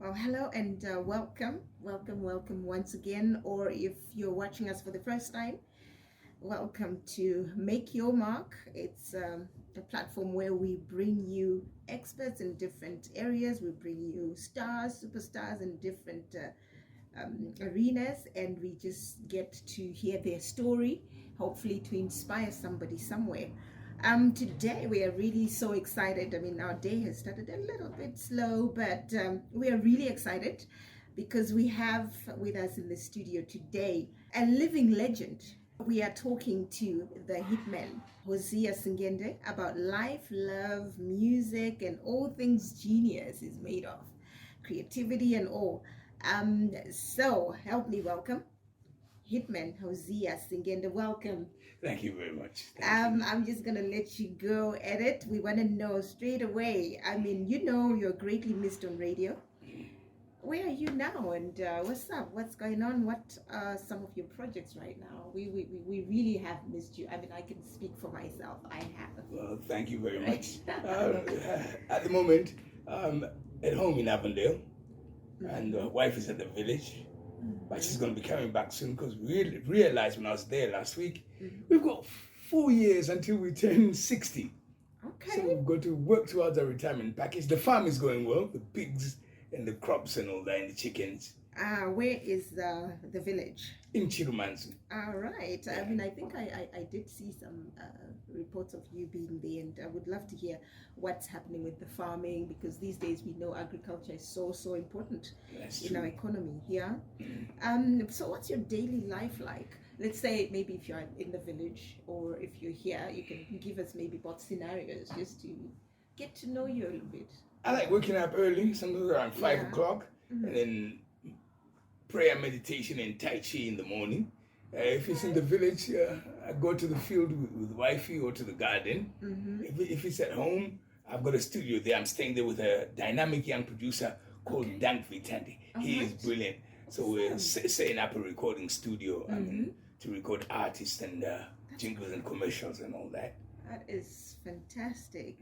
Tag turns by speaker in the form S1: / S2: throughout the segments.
S1: Well, hello and welcome once again. Or if you're watching us for the first time, welcome to Make Your Mark. It's a platform where we bring you experts in different areas. We bring you stars, superstars in different arenas, and we just get to hear their story, hopefully to inspire somebody somewhere. Today we are really so excited. I mean, our day has started a little bit slow, but we are really excited because we have with us in the studio today a living legend. We are talking to the Hitman Hosea Singende about life, love, music, and all things genius is made of, creativity and all. So help me welcome Hitman Hosea Singende. Welcome.
S2: Thank you very much. Thank you.
S1: I'm just gonna let you go at it. We want to know straight away. I mean, you're greatly missed on radio. Where are you now, and what's up? What's going on? What are some of your projects right now? We really have missed you. I mean, I can speak for myself. I have.
S2: Well, thank you very much. At the moment, at home in Avondale, and the wife is at the village, but she's going to be coming back soon because we realized when I was there last week, we've got 4 years until we turn 60.
S1: Okay.
S2: So we've got to work towards our retirement package. The farm is going well, the pigs and the crops and all that, and the chickens.
S1: Where is the village?
S2: In Chirumanzu.
S1: All right. I mean, I think I did see some reports of you being there, and I would love to hear what's happening with the farming, because these days we know agriculture is so important in our economy here. So what's your daily life like? Let's say maybe if you're in the village or if you're here, you can give us maybe both scenarios just to get to know you a little bit.
S2: I like waking up early, sometimes around 5 o'clock, and then prayer, meditation, and Tai Chi in the morning. If it's in the village, I go to the field with wifey or to the garden. If it's at home, I've got a studio there. I'm staying there with a dynamic young producer called Dank Vitandi. He is brilliant. So we're setting up a recording studio to record artists and jingles and commercials and all that.
S1: That is fantastic.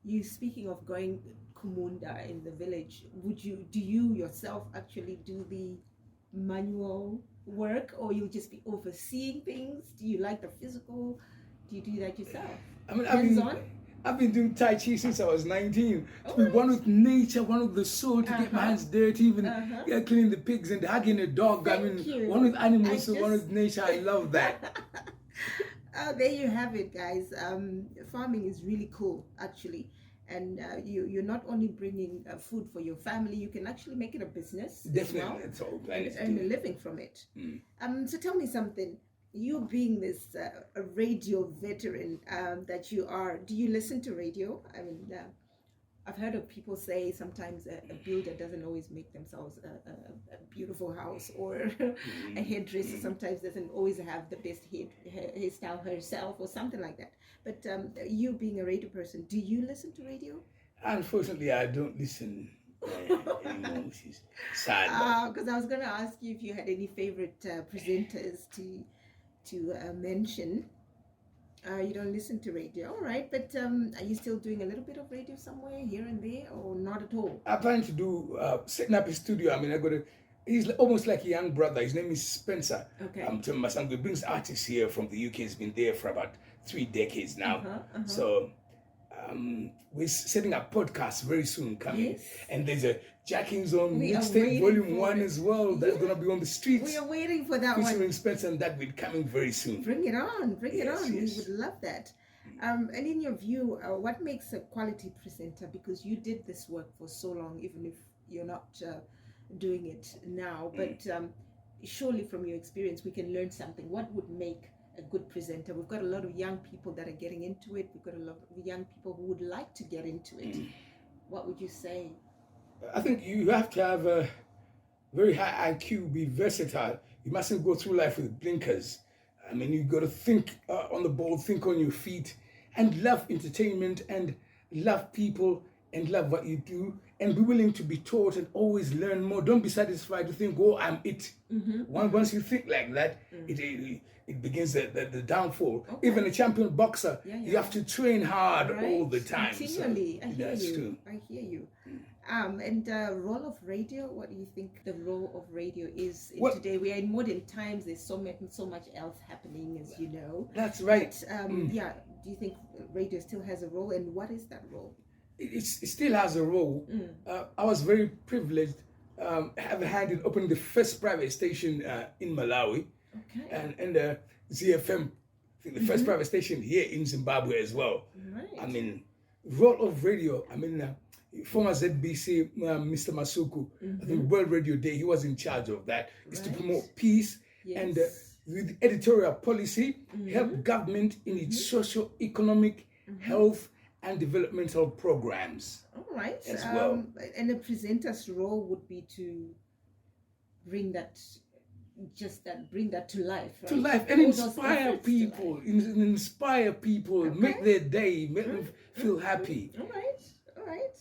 S1: You speaking of going Kumunda in the village, do you yourself actually do the manual work, or you just be overseeing things? Do you like the physical? Do you do that yourself?
S2: I mean, I've been doing Tai Chi since I was 19. To be one with nature, one with the soul, to get my hands dirty, even cleaning the pigs and hugging a dog. One with animals, so one with nature. I love that.
S1: Oh, there you have it, guys. Farming is really cool, actually. And you're not only bringing food for your family, you can actually make it a business.
S2: Definitely, it's all
S1: and earn a living from it. So tell me something. You being this a radio veteran that you are, do you listen to radio? I mean, I've heard of people say sometimes a builder doesn't always make themselves a beautiful house, or a hairdresser sometimes doesn't always have the best hairstyle herself or something like that. But you being a radio person, do you listen to radio?
S2: Unfortunately, I don't listen anymore, which is sad.
S1: Because I was going to ask you if you had any favorite presenters to mention. You don't listen to radio, all right? But are you still doing a little bit of radio somewhere, here and there, or not at all?
S2: I plan to do setting up a studio. I mean, he's almost like a young brother. His name is Spencer. Okay. My son, he brings artists here from the UK. He's been there for about 3 decades now. So we're setting up podcasts very soon coming. Yes. And there's a Jacking's on Mixtape Volume 1 as well. That's going to be on the streets.
S1: We are waiting for that one.
S2: Featuring Spencer and that will be coming very soon.
S1: Bring it on. Bring it on. Yes. We would love that. And in your view, what makes a quality presenter? Because you did this work for so long, even if you're not doing it now. But surely from your experience, we can learn something. What would make a good presenter? We've got a lot of young people that are getting into it. We've got a lot of young people who would like to get into it. What would you say?
S2: I think you have to have a very high IQ, be versatile. You mustn't go through life with blinkers. I mean, you've got to think on the ball, think on your feet, and love entertainment, and love people, and love what you do, and be willing to be taught and always learn more. Don't be satisfied to think, oh, I'm it. Once you think like that, it begins the downfall. Okay. Even a champion boxer, you have to train hard all the time.
S1: Continually. So, I hear you. And role of radio, what do you think the role of radio is in
S2: Well,
S1: today? We are in modern times, there's so much else happening, as you know.
S2: that's right.
S1: But yeah, do you think radio still has a role, and what is that role?
S2: It still has a role. I was very privileged, have had it open the first private station in Malawi,
S1: Okay.
S2: and ZFM, the first private station here in Zimbabwe as well.
S1: Right.
S2: I mean, role of radio. I mean, former ZBC, Mr. Masuku, I think World Radio Day, he was in charge of that. Is to
S1: Right.
S2: promote peace
S1: Yes.
S2: and with editorial policy, help government in its socio-economic, health, and developmental programs.
S1: All right.
S2: as well.
S1: And the presenter's role would be to bring that, bring that to life. Right?
S2: To life and
S1: All those
S2: inspire
S1: efforts to
S2: people,
S1: life.
S2: inspire people, make their day, make them feel happy.
S1: All right. All right.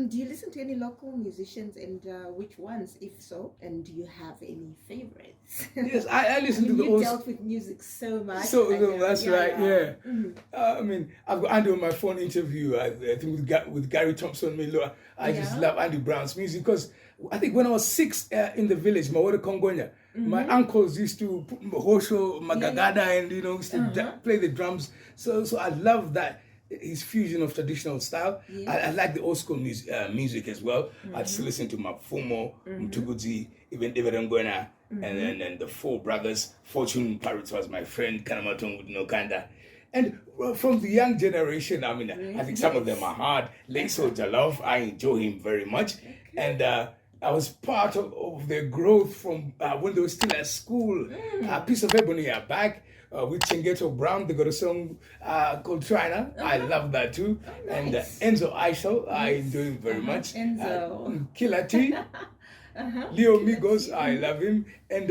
S1: Do you listen to any local musicians, and which ones, if so? And do you have any favorites?
S2: Yes, I listen to
S1: mean,
S2: the
S1: you
S2: old.
S1: dealt with music so much.
S2: So
S1: I know.
S2: that's right, yeah.
S1: Mhm.
S2: I mean, I've got Andy on my phone interview. I think with Gary Thompson Milo. I just
S1: Yeah.
S2: love Andy Brown's music because I think when I was 6 in the village, Mawada Kongonya, my uncles used to put Hosho, Magagada, and used to play the drums. So I love that. His fusion of traditional style.
S1: Yes.
S2: I like the old school music as well. I just listen to Mafumo, Mtuguzi, even David Ngwena, and then the Four Brothers. Fortune Pirates was my friend, Kanamatung with Nokanda. And from the young generation, I mean, I think some of them are hard. Late Soldier Love, I enjoy him very much. And I was part of their growth from when they were still at school. Piece of Ebony are back. With Chingeto Brown, they got a song called China. I love that too. And
S1: nice.
S2: Enzo Aisho, I enjoy him very much.
S1: Enzo.
S2: Killer T, Leo Migos, I love him. And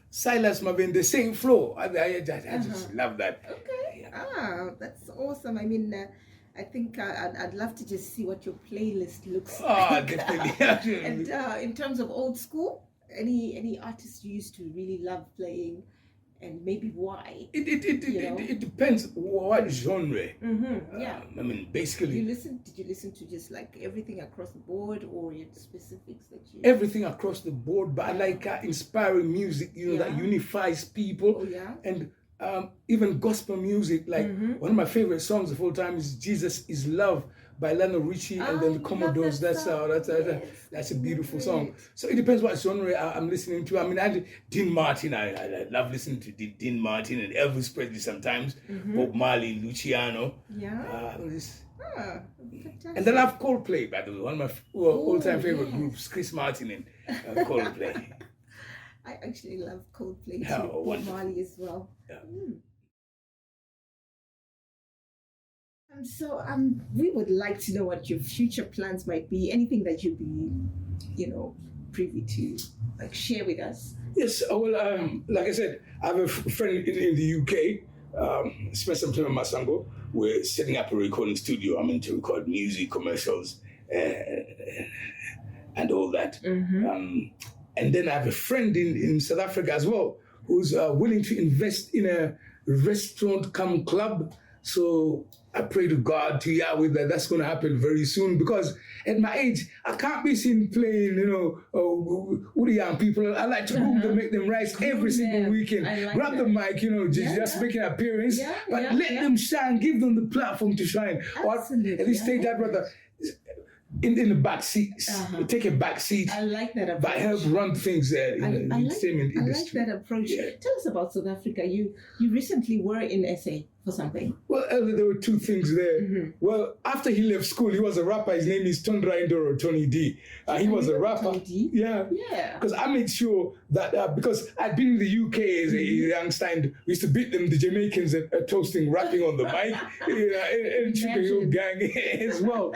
S2: Silas Mabin, the same flow. I just love that.
S1: Okay. That's awesome. I mean, I think I'd love to just see what your playlist looks like.
S2: Definitely.
S1: And in terms of old school, any artists you used to really love playing, and maybe why?
S2: It depends what genre.
S1: Yeah.
S2: I mean, basically.
S1: Did you listen to just like everything across the board, or your specifics that you?
S2: Everything across the board, but I like inspiring music, that unifies people.
S1: Oh yeah.
S2: And even gospel music, like one of my favorite songs of all time is "Jesus Is Love" by Lionel Richie and then the Commodores. That's a beautiful song. So it depends what genre I'm listening to. I mean, Dean Martin. I love listening to Dean Martin and Elvis Presley sometimes. Bob Marley, Luciano.
S1: Yeah.
S2: And then I have Coldplay, by the way, one of my all-time favorite groups, Chris Martin and Coldplay.
S1: I actually love Coldplay too.
S2: Oh,
S1: Bob Marley as well.
S2: Yeah.
S1: So we would like to know what your future plans might be. Anything that you'd be, privy to, like share with us.
S2: Yes. Well, like I said, I have a friend in the UK. Spent some time in Masango. We're setting up a recording studio. I'm into record music, commercials, and all that. And then I have a friend in South Africa as well who's willing to invest in a restaurant come club. So I pray to God, to Yahweh, that that's going to happen very soon, because at my age, I can't be seen playing, with the young people. I like to book them, make them rise every single weekend.
S1: Like
S2: grab
S1: that.
S2: the mic, just make an appearance, but let them shine, give them the platform to shine.
S1: Absolutely.
S2: Or at least take that, brother, in the back seat, take a back seat.
S1: I like that approach.
S2: But help run things in the entertainment industry.
S1: I like that approach.
S2: Yeah.
S1: Tell us about South Africa. You recently were in SA for something.
S2: Well, there were two things there. Well, after he left school, he was a rapper. His name is Tondra Indoro, Tony D. He was a rapper.
S1: Tony D?
S2: Yeah.
S1: Yeah.
S2: Because I made sure that, because I'd been in the UK as a youngster, and we used to beat them, the Jamaicans, at toasting, rapping on the mic, and Chicken Hill Gang as well.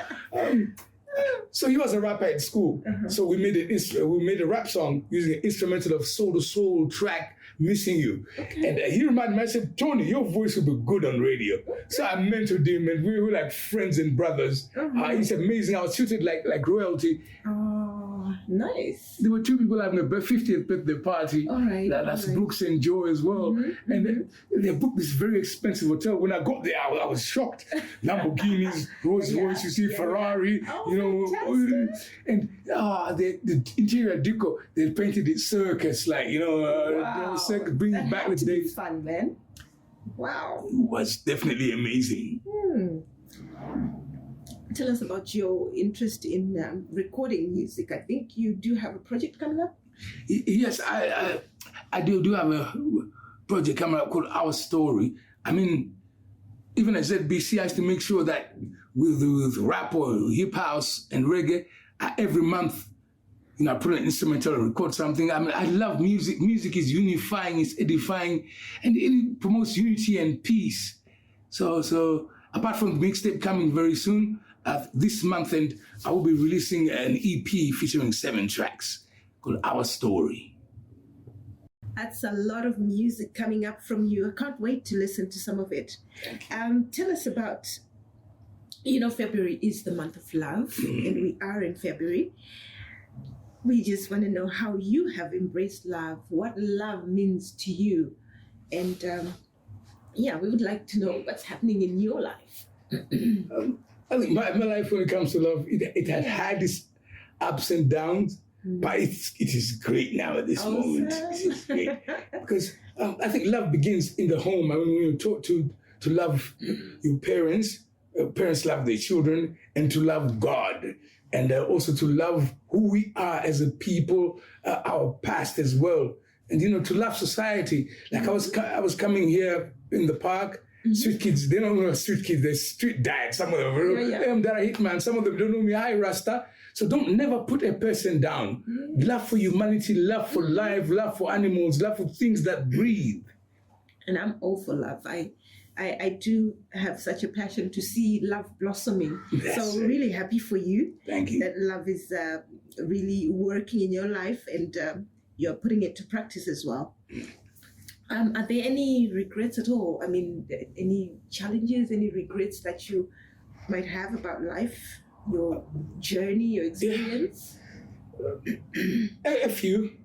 S2: So he was a rapper at school. So we made a rap song using an instrumental of Soul to Soul track, Missing You.
S1: Okay.
S2: And he reminded me, I said, Tony, your voice will be good on radio. So I mentored him, and we were like friends and brothers. He's amazing. I was treated like royalty.
S1: Oh, Oh, nice.
S2: There were two people having a 50th birthday party.
S1: All right.
S2: That's Brooks and Joe as well.
S1: Mm-hmm.
S2: And they booked this very expensive hotel. When I got there, I was shocked. Lamborghinis, Rolls Royce, you see, Ferrari,
S1: Fantastic.
S2: And the interior decor, they painted it circus, like, circus brings back the days.
S1: Fun, man. Wow.
S2: It was definitely amazing.
S1: Tell us about your interest in recording music. I think you do have a project coming up.
S2: Yes, I do have a project coming up called Our Story. I mean, even at ZBC, I used to make sure that with rap or hip house and reggae, every month, I put an instrumental or record something. I mean, I love music. Music is unifying, it's edifying, and it promotes unity and peace. So apart from the mixtape coming very soon, this month, and I will be releasing an EP featuring 7 tracks called Our Story.
S1: That's a lot of music coming up from you. I can't wait to listen to some of it. Tell us about, February is the month of love, and we are in February. We just want to know how you have embraced love, what love means to you. And we would like to know what's happening in your life.
S2: I think my life, when it comes to love, it has had its ups and downs, but it is great now at this moment. It is great. Because I think love begins in the home. I mean, when you're taught to love your parents, parents love their children, and to love God. And also to love who we are as a people, our past as well. And, to love society. Like I was coming here in the park, street kids, they don't know street kids, they're street dads, some of them. That are Hitman, some of them don't know me, hi Rasta. So don't never put a person down. Love for humanity, love for life, love for animals, love for things that breathe.
S1: And I'm all for love. I do have such a passion to see love blossoming. So really happy for you.
S2: Thank you.
S1: That love is really working in your life, and you're putting it to practice as well. Are there any regrets at all? I mean, any challenges, any regrets that you might have about life, your journey, your experience?
S2: A few.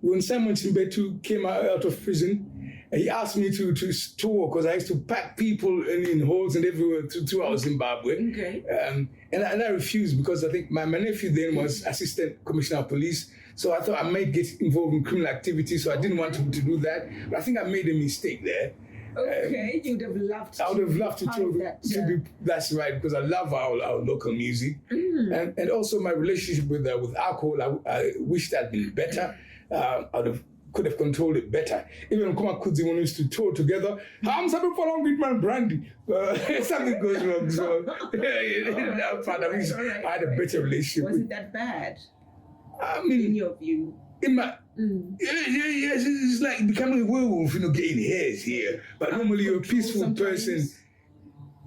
S2: When Simon Chimbetu came out of prison, he asked me to tour because I used to pack people in halls and everywhere throughout Zimbabwe.
S1: Okay.
S2: And I refused because I think my nephew then was Assistant Commissioner of Police. So I thought I might get involved in criminal activity, so I didn't want him to do that. But I think I made a mistake there.
S1: Okay, you'd have loved to.
S2: I would have loved to tour that. That's right, because I love our local music. And also my relationship with alcohol, I wish that had been better. Could have controlled it better. Even Kuma Kudzi, when we used to tour together, I'm something for long with my brandy. Something goes wrong. So I had a better relationship.
S1: Was it that bad?
S2: I mean,
S1: in your view?
S2: In my yes, it's like becoming a werewolf, getting hairs here. But normally you're a peaceful
S1: sometimes.
S2: person.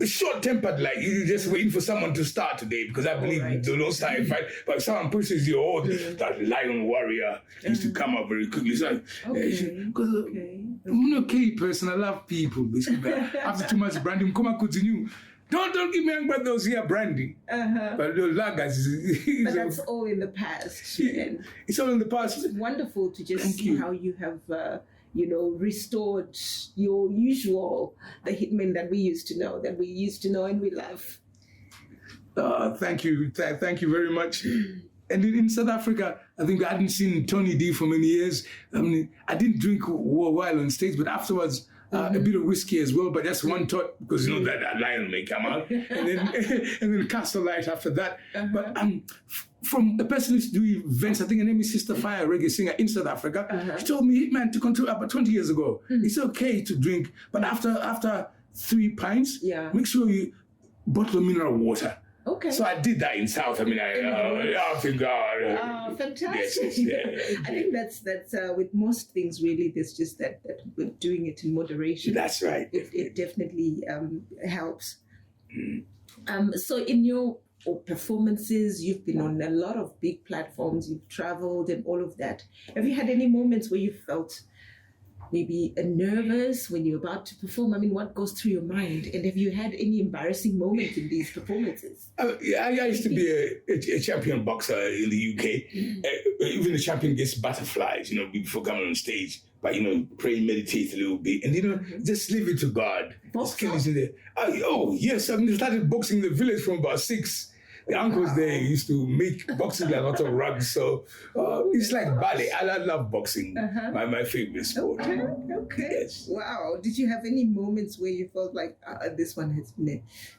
S2: Short-tempered, like you're just waiting for someone to start today, because I believe they don't start a fight. But if someone pushes you, that lion warrior used to come up very quickly. So because I'm an okay person, I love people. Basically, after too much brandy, come continue. Don't give me angry about those here brandy. But those lagers.
S1: But that's all in the past.
S2: It's all in the past.
S1: It's wonderful to just see how you have. Restored your usual, the Hitman that we used to know and we love.
S2: Thank you. Thank you very much. And in South Africa, I think I hadn't seen Tony D for many years. I mean, I didn't drink a while on stage, but afterwards, a bit of whiskey as well, but that's one thought, because that lion may come out, and then Castle Light after that. But from a person who used to do events, I think her name is Sister Fire, reggae singer in South Africa. She told me, Hitman, to control about 20 years ago. It's okay to drink, but after 3 pints, make sure you bottle of mineral water.
S1: Okay.
S2: So I did that in South. I mean, fantastic.
S1: Yes, I think that's with most things really. There's just that we're doing it in moderation.
S2: That's right.
S1: It definitely helps. So in your performances, you've been on a lot of big platforms. You've traveled and all of that. Have you had any moments where you felt maybe nervous when you're about to perform? I mean, what goes through your mind? And have you had any embarrassing moments in these performances?
S2: Yeah, I used to be a champion boxer in the UK. Even the champion gets butterflies, before coming on stage. But, pray, meditate a little bit. And, just leave it to God. The skill is in there. Yes. I started boxing in the village from about 6. The uncles there used to make boxing like a lot of rugs. So it's like ballet. I love boxing. My favorite sport.
S1: Okay.
S2: Yes.
S1: Wow. Did you have any moments where you felt like this one has been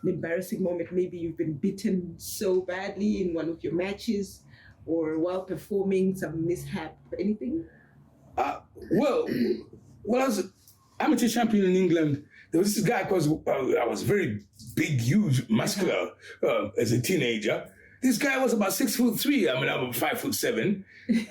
S1: an embarrassing moment? Maybe you've been beaten so badly in one of your matches, or while performing, some mishap, anything?
S2: Well, as an amateur champion in England, there was this guy because I was very big, huge, muscular as a teenager. This guy was about 6'3". I mean, I'm 5'7".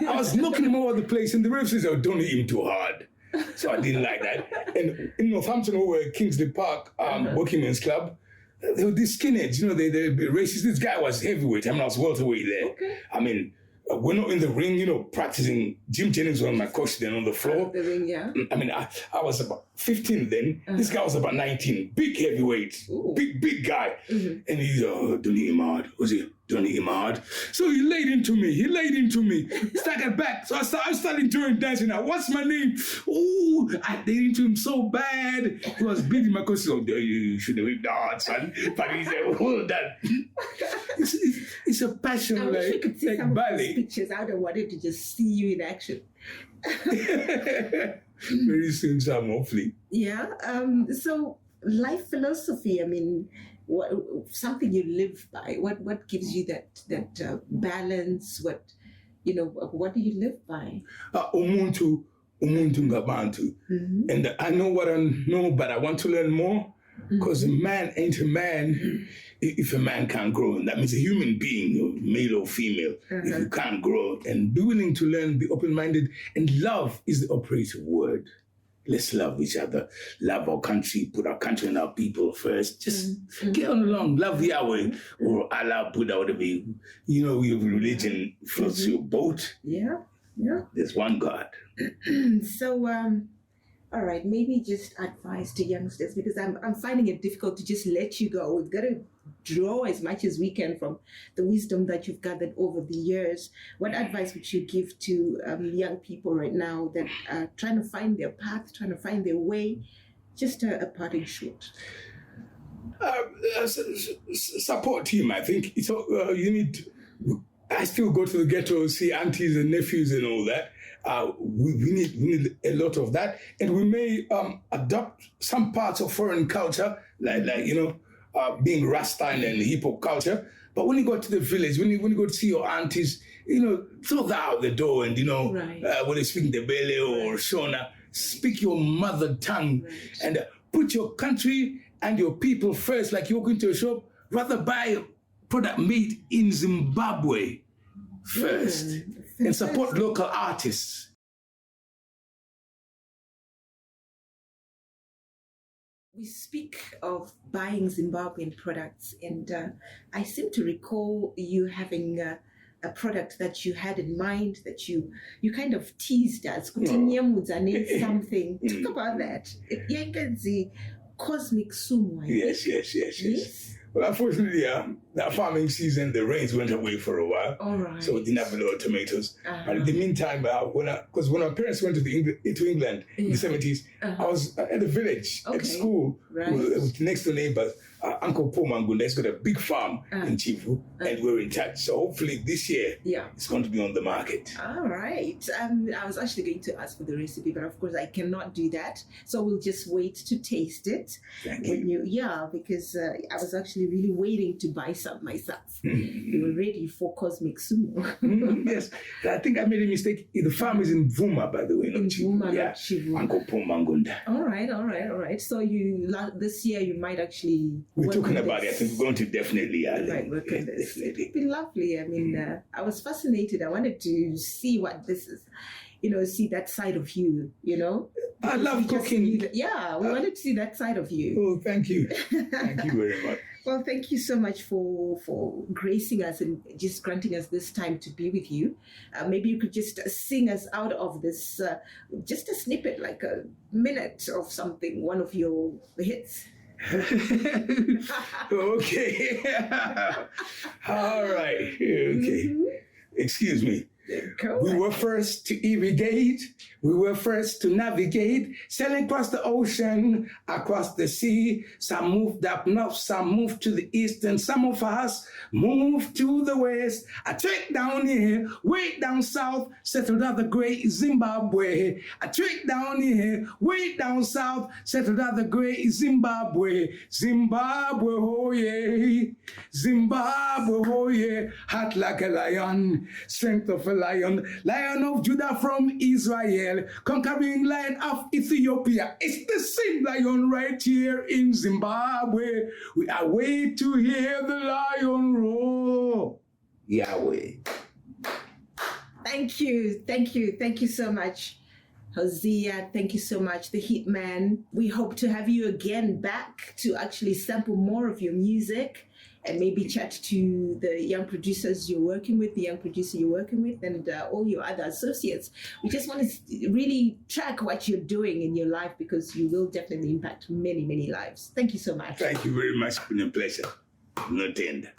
S2: I was knocking him all over the place, and the ref says, don't hit him too hard. So I didn't like that. And in Northampton, over at Kingsley Park, Working Men's Club, they were these skinheads, they racist. This guy was heavyweight. I mean, I was welterweight there.
S1: Okay.
S2: I mean, we're not in the ring, practicing. Jim Jennings was my coach then on the floor.
S1: The ring, yeah.
S2: I mean, I was about 15 then. This guy was about 19. Big heavyweight. Ooh. Big guy. And he's, don't hit him hard. Was it? Don't hit him hard. So he laid into me. Staggered back. So I started enjoying dancing. Now, what's my name? Oh, I laid into him so bad. He was beating my coach. So you should have whipped the hard, son. But he said, hold that. It's a passion.
S1: I wish we could see some
S2: ballet.
S1: of those pictures. I would have wanted to just see you in action.
S2: Very soon, Sam, hopefully.
S1: Yeah. So life philosophy, I mean, something you live by. What gives you that balance? What do you live by?
S2: Umuntu ngabantu. And I know what I know, but I want to learn more. Because a man ain't a man if a man can't grow. And that means a human being, male or female, if you can't grow. And be willing to learn, be open-minded. And love is the operative word. Let's love each other. Love our country. Put our country and our people first. Just get on along. Love Yahweh or Allah, Buddha, whatever your religion floats your boat.
S1: Yeah.
S2: There's one God.
S1: So, all right, maybe just advice to youngsters, because I'm finding it difficult to just let you go. We've got to draw as much as we can from the wisdom that you've gathered over the years. What advice would you give to young people right now that are trying to find their path, trying to find their way? Just a parting shot.
S2: Support team, I think. It's you need. I still go to the ghetto, see aunties and nephews and all that. We need a lot of that, and we may adopt some parts of foreign culture, like being Rasta and hip hop culture. But when you go to the village, when you go to see your aunties, throw that out the door, and when they speak Ndebele or Shona, speak your mother tongue, and put your country and your people first. Like you walk into a shop, rather buy product made in Zimbabwe first. And support local artists.
S1: We speak of buying Zimbabwean products, and I seem to recall you having a product that you had in mind that you kind of teased us. Something. Talk about that. The Cosmic Sumo.
S2: Yes. Well, unfortunately, that farming season, the rains went away for a while.
S1: All right.
S2: So we didn't have a lot of tomatoes. But in the meantime, when our parents went to England in the 70s, I was at the village, at school, with next door neighbors. Uncle Paul Mangunda has got a big farm in Chivu, and we're in touch. So hopefully this year, it's going to be on the market.
S1: All right. I was actually going to ask for the recipe, but of course I cannot do that. So we'll just wait to taste it.
S2: Thank you.
S1: Because I was actually really waiting to buy some myself. We were ready for Cosmic Sumo.
S2: Yes. I think I made a mistake. The farm is in Vuma, by the way, not Chivu.
S1: Not Chivu.
S2: Uncle Paul Mangunda.
S1: All right. So this year you might actually...
S2: We're talking about it. I think we're going to definitely
S1: work on this.
S2: Definitely.
S1: It'd be lovely. I mean, I was fascinated. I wanted to see what this is, see that side of you,
S2: I love
S1: We just
S2: cooking.
S1: knew that- yeah, we wanted to see that side of you.
S2: Oh, thank you. Thank you very much.
S1: Well, thank you so much for gracing us and just granting us this time to be with you. Maybe you could just sing us out of this, just a snippet, like a minute of something, one of your hits.
S2: Okay. All right. Okay. Excuse me.
S1: Go
S2: We
S1: ahead.
S2: were first to irrigate. We were first to navigate, sailing across the ocean, across the sea. Some moved up north, some moved to the east, and some of us moved to the west. I trekked down here, way down south, settled at the great Zimbabwe. I trekked down here, way down south, settled at the great Zimbabwe. Zimbabwe, oh yeah. Zimbabwe, oh yeah. Heart like a lion, strength of a lion. Lion of Judah from Israel, conquering lion of Ethiopia. It's the same lion right here in Zimbabwe. We are waiting to hear the lion roar. Yahweh.
S1: Thank you so much, Hosea. Thank you so much, the Hitman. We hope to have you again back to actually sample more of your music and maybe chat to the young producers you're working with, the young producer you're working with, and all your other associates. We just want to really track what you're doing in your life, because you will definitely impact many, many lives. Thank you so much.
S2: Thank you very much. It's been a pleasure. No tender.